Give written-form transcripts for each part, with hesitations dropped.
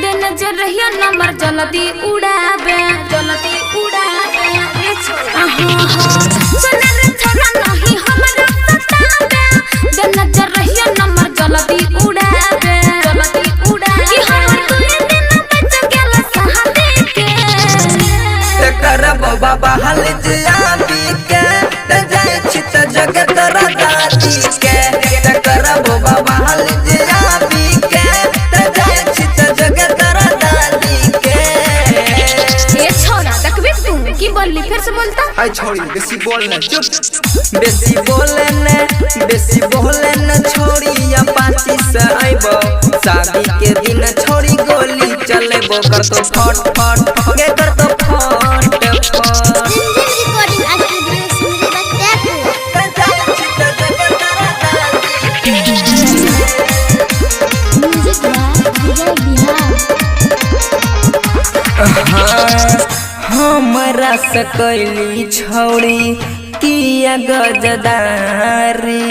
number जल्दी उड़ाबे सुन रे छोरा नहीं हमरा सताबे दे नजर रहिया नंबर जल्दी उड़ाबे कि हमर दुई दिन बच गेल सहादे के तेकर बाबा हाल जियाबी के ते जाय छी त जगत राती के तेकर बाबा हाल जियाबी के ते जाय छी त जगत राती के ए छोरा देखबे तू की बोलली फिर से बोलता आई छोड़ी बेसी बोलना चुप बेसी बोले न छोड़ी या पाची से आइबो शादी के दिन छोड़ी गोली चलेबो कर तो फट गे कर तो फट रिकॉर्डिंग स्टूडियो सुनरी म्यूजिक विजय बिहार हमरा से कैली छोड़ी किया गजदारी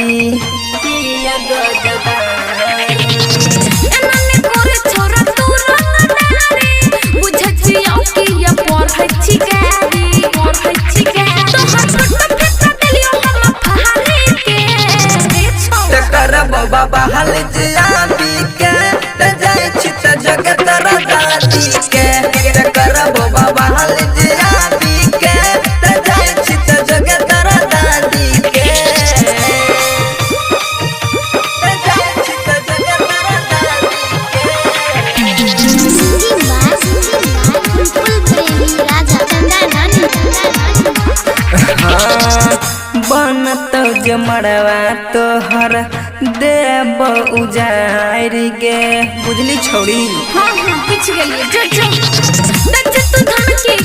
एनने करे छोरा तू रंगदारी बुझै छियौ कि ये पढ़ै छी गारी तो हट फेंका देलियो हम फहारी के रे छोरा तेकर बाबा हाल जियाबी के ते जाय छी त जगत राती के तेकर बाबा हाल जियाबी के ते जाय छी त जगत राती के ते जाय छी त जगत राती फुल प्रेमी राजा चंदन बनत जमड़वा तोहर देव उजाड़ गे बुझली छोड़ी हां पीछ गेलिए जो तू धमकी